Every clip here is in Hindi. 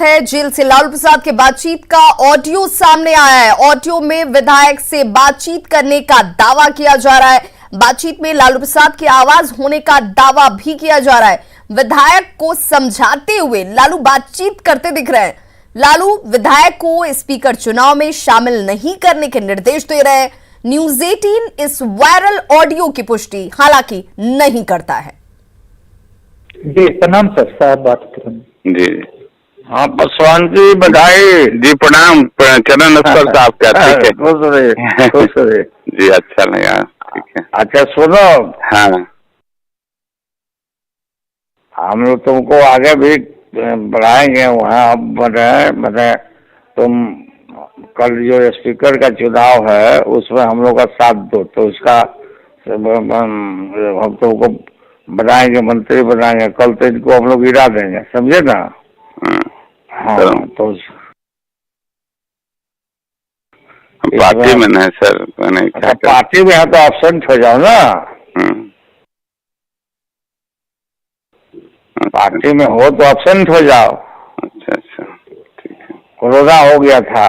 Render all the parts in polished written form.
है जेल से लालू प्रसाद के बातचीत का ऑडियो सामने आया है। ऑडियो में विधायक से बातचीत करने का दावा किया जा रहा है। बातचीत में लालू प्रसाद की आवाज होने का दावा भी किया जा रहा है। विधायक को समझाते हुए लालू बातचीत करते दिख रहे हैं। लालू विधायक को स्पीकर चुनाव में शामिल नहीं करने के निर्देश दे रहे हैं। न्यूज 18 इस वायरल ऑडियो की पुष्टि हालांकि नहीं करता है। जी प्रणाम सर, साहब बात कर रहे हैं। जी हाँ, पासवान जी बधाई जी, प्रणाम चरण नमस्कार साहब, क्या ठीक है? खुश रहे जी, अच्छा लगा, ठीक है। अच्छा सुनो, हाँ, हम लोग तुमको आगे भी बढ़ाएंगे वहाँ। अब बढ़े तुम कल जो स्पीकर का चुनाव है उसमें हम लोग का साथ दो, तो उसका हम तुमको बनाएंगे, मंत्री बनाएंगे। कल तो इनको हम लोग गिरा देंगे, समझे ना? हाँ, तो पार्टी में नहीं सर, मैंने अच्छा पार्टी में है तो एब्सेंट हो जाओ ना। पार्टी में हो तो एब्सेंट हो जाओ। अच्छा अच्छा, ठीक है। कोरोना हो गया था,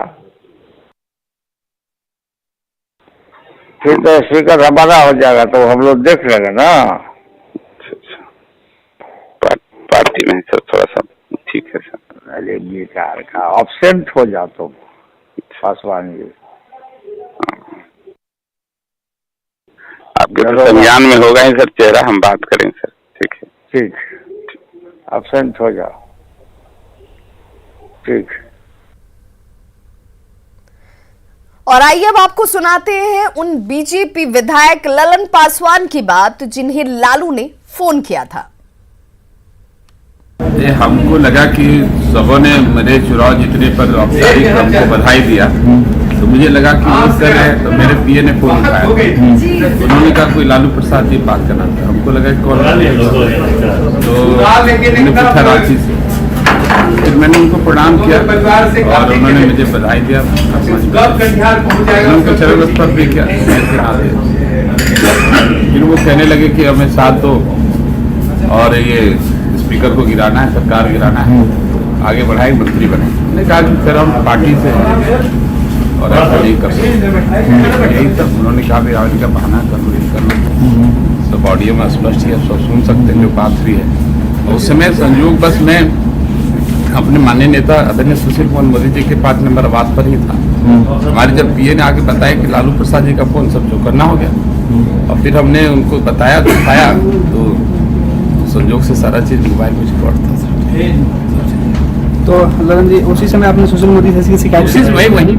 फिर तो स्पीकर हमारा हो जाएगा, तो हम लोग देख लेंगे ना। अच्छा अच्छा, पार्टी में सर थोड़ा सा ठीक है सर। अरे बेकार का एब्सेंट हो जाओ तुम पासवान जी। आपके तो संज्ञान में होगा ही सर चेहरा, हम बात करेंगे सर, ठीक है? ठीक, एब्सेंट हो जाओ, ठीक। और आइए अब आपको सुनाते हैं उन बीजेपी विधायक ललन पासवान की बात जिन्हें लालू ने फोन किया था। हमको लगा कि सबों ने मेरे चुनाव जीतने पर औपचारिक हमको बधाई दिया, तो मुझे लगा कि इस तरह तो मेरे पीए ने फोन उठाया, उन्होंने कहा कोई लालू प्रसाद जी बात करना था। हमको लगा कि कौन, तो मैंने पूछा रांची से, फिर मैंने उनको प्रणाम किया और उन्होंने मुझे बधाई दिया। उनके चरण पर भी क्या फिर वो कहने लगे कि हमें साथ दो और ये स्पीकर को गिराना है, सरकार गिराना है, आगे बढ़ाए मंत्री बने। मैंने कहा कि फिर हम पार्टी से और ऐसा नहीं कर सकते, यही सब उन्होंने कहा भी आगे का बहाना कर लो। सब ऑडियो में स्पष्ट है, सब सुन सकते हैं जो बात हुई है। और उस समय संयोग बस मैं अपने माननीय नेता आदरणीय सुशील कुमार मोदी जी के 5 नंबर आवास पर ही था। हमारे जब पीए ने आके बताया कि लालू प्रसाद जी का फोन, सब जो करना हो गया। और फिर हमने उनको बताया, दिखाया, तो संयोग से सारा चीज मोबाइल में रिकॉर्ड था सर। तो ललन जी उसी समय आपने सुशील मोदी से शिकायत? उसी समय वही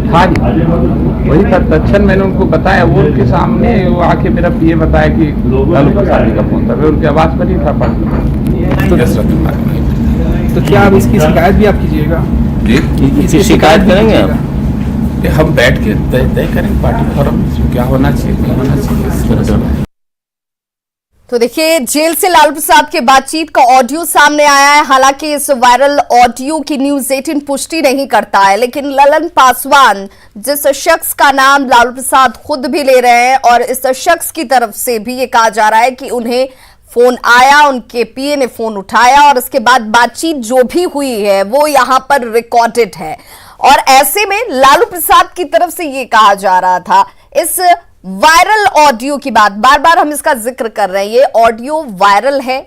था तत्क्षण मैंने उनको बताया, वो उनके सामने वो आके मेरा पीए बताया कि लालू प्रसाद जी का फोन था, उनके आवाज पर ही था। तो क्या आप इसकी शिकायत भी आप कीजिएगा? जी, शिकायत करेंगे हम बैठ के तय करेंगे पार्टी फोरम में क्या होना चाहिए, क्या होना चाहिए, इस तरह से। तो देखिए जेल से लालू प्रसाद के बातचीत का ऑडियो सामने आया है। हालांकि इस वायरल ऑडियो की न्यूज 18 पुष्टि नहीं करता है, लेकिन ललन पासवान जिस शख्स का नाम लालू प्रसाद खुद भी ले रहे हैं और इस शख्स की तरफ से भी ये कहा जा रहा है कि उन्हें फोन आया, उनके पीए ने फोन उठाया और इसके बाद बातचीत जो भी हुई है वो यहां पर रिकॉर्डेड है। और ऐसे में लालू प्रसाद की तरफ से ये कहा जा रहा था, इस वायरल ऑडियो की बात बार बार हम इसका जिक्र कर रहे हैं, ये ऑडियो वायरल है,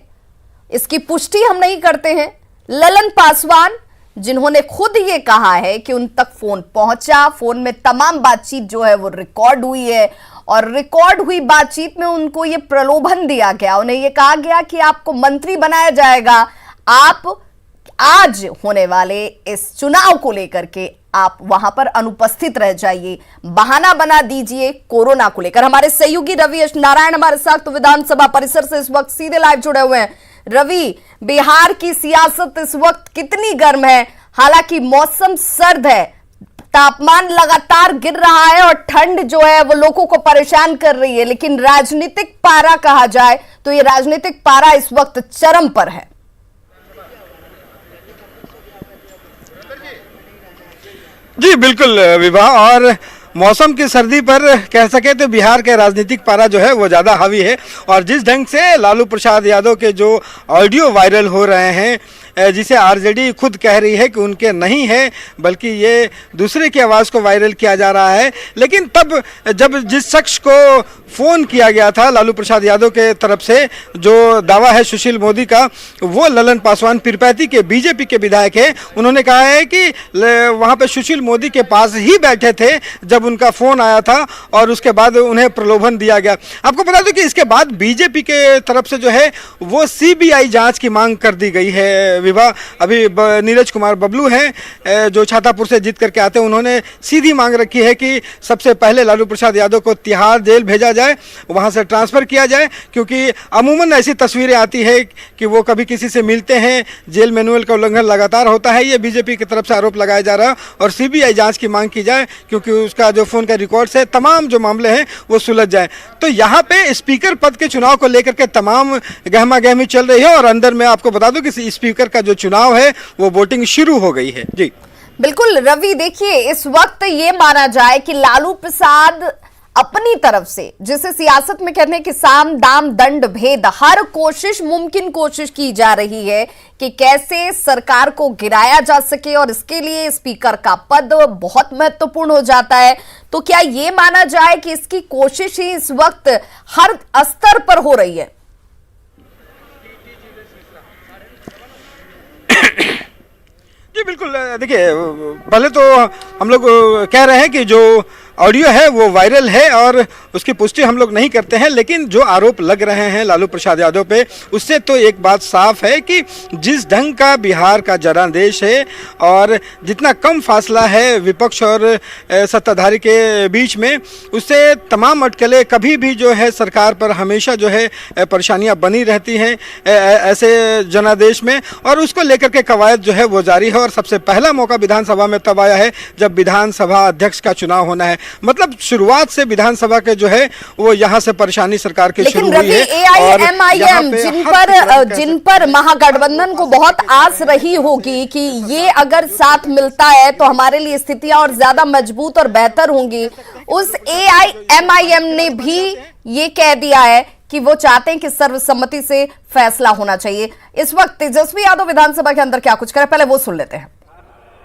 इसकी पुष्टि हम नहीं करते हैं। ललन पासवान जिन्होंने खुद ये कहा है कि उन तक फोन पहुंचा, फोन में तमाम बातचीत जो है वो रिकॉर्ड हुई है और रिकॉर्ड हुई बातचीत में उनको ये प्रलोभन दिया गया, उन्हें ये कहा गया कि आपको मंत्री बनाया जाएगा, आप आज होने वाले इस चुनाव को लेकर के आप वहां पर अनुपस्थित रह जाइए, बहाना बना दीजिए कोरोना को लेकर। हमारे सहयोगी रवि नारायण हमारे साथ तो विधानसभा परिसर से इस वक्त सीधे लाइव जुड़े हुए हैं। रवि, बिहार की सियासत इस वक्त कितनी गर्म है? हालांकि मौसम सर्द है, तापमान लगातार गिर रहा है और ठंड जो है वो लोगों को परेशान कर रही है, लेकिन राजनीतिक पारा कहा जाए तो ये राजनीतिक पारा इस वक्त चरम पर है। जी बिल्कुल विवाह, और मौसम की सर्दी पर कह सके तो बिहार के राजनीतिक पारा जो है वो ज़्यादा हावी है। और जिस ढंग से लालू प्रसाद यादव के जो ऑडियो वायरल हो रहे हैं, जिसे आरजेडी खुद कह रही है कि उनके नहीं है, बल्कि ये दूसरे की आवाज़ को वायरल किया जा रहा है। लेकिन तब जब जिस शख्स को फ़ोन किया गया था लालू प्रसाद यादव के तरफ से, जो दावा है सुशील मोदी का, वो ललन पासवान पीरपैंती के बीजेपी के विधायक है। उन्होंने कहा है कि वहाँ पे सुशील मोदी के पास ही बैठे थे जब उनका फ़ोन आया था और उसके बाद उन्हें प्रलोभन दिया गया। आपको बता दूं कि इसके बाद बीजेपी के तरफ से जो है वो सीबीआई जांच की मांग कर दी गई है। विभा, अभी नीरज कुमार बबलू हैं जो छातापुर से जीत करके आते हैं, उन्होंने सीधी मांग रखी है कि सबसे पहले लालू प्रसाद यादव को तिहाड़ जेल भेजा जाए, वहाँ से ट्रांसफ़र किया जाए, क्योंकि अमूमन ऐसी तस्वीरें आती है कि वो कभी किसी से मिलते हैं, जेल मैनुअल का उल्लंघन लगातार होता है। ये बीजेपी की तरफ से आरोप लगाया जा रहा है और सीबीआई जांच की मांग की जाए, क्योंकि उसका जो फ़ोन का रिकॉर्ड्स है, तमाम जो मामले हैं वो सुलझ जाए। तो यहाँ पे स्पीकर पद के चुनाव को लेकर के तमाम गहमा गहमी चल रही है और अंदर में आपको बता दूं कि स्पीकर का जो चुनाव है वो वोटिंग शुरू हो गई है। जी बिल्कुल रवि, देखिए इस वक्त ये माना जाए कि लालू प्रसाद अपनी तरफ से, जिसे सियासत में कहते हैं कि साम दाम दंड भेद, हर कोशिश, मुमकिन कोशिश की जा रही है कि कैसे सरकार को गिराया जा सके और इसके लिए स्पीकर का पद बहुत महत्वपूर्ण हो जाता है। तो क्या ये माना जाए कि इसकी कोशिश ही इस वक्त हर स्तर पर हो रही है? जी बिल्कुल, देखिए पहले तो हम लोग कह रहे हैं कि जो ऑडियो है वो वायरल है और उसकी पुष्टि हम लोग नहीं करते हैं, लेकिन जो आरोप लग रहे हैं लालू प्रसाद यादव पे, उससे तो एक बात साफ है कि जिस ढंग का बिहार का जनादेश है और जितना कम फासला है विपक्ष और सत्ताधारी के बीच में, उससे तमाम अटकलें कभी भी जो है सरकार पर हमेशा जो है परेशानियां बनी रहती हैं ऐसे जनादेश में, और उसको लेकर के कवायद जो है वो जारी है। और सबसे पहला मौका विधानसभा में तब आया है जब विधानसभा अध्यक्ष का चुनाव होना है। मतलब शुरुआत से विधानसभा के जो है वो यहाँ से परेशानी सरकार की शुरू हुई है। एआईएमआईएम जिन पर महागठबंधन को बहुत आस रही होगी कि ये अगर साथ मिलता है तो हमारे लिए स्थितियां और ज्यादा मजबूत और बेहतर होंगी, उस एआईएमआईएम ने भी ये कह दिया है कि वो चाहते हैं कि सर्वसम्मति से फैसला होना चाहिए। इस वक्त तेजस्वी यादव विधानसभा के अंदर क्या कुछ करे, पहले वो सुन लेते हैं।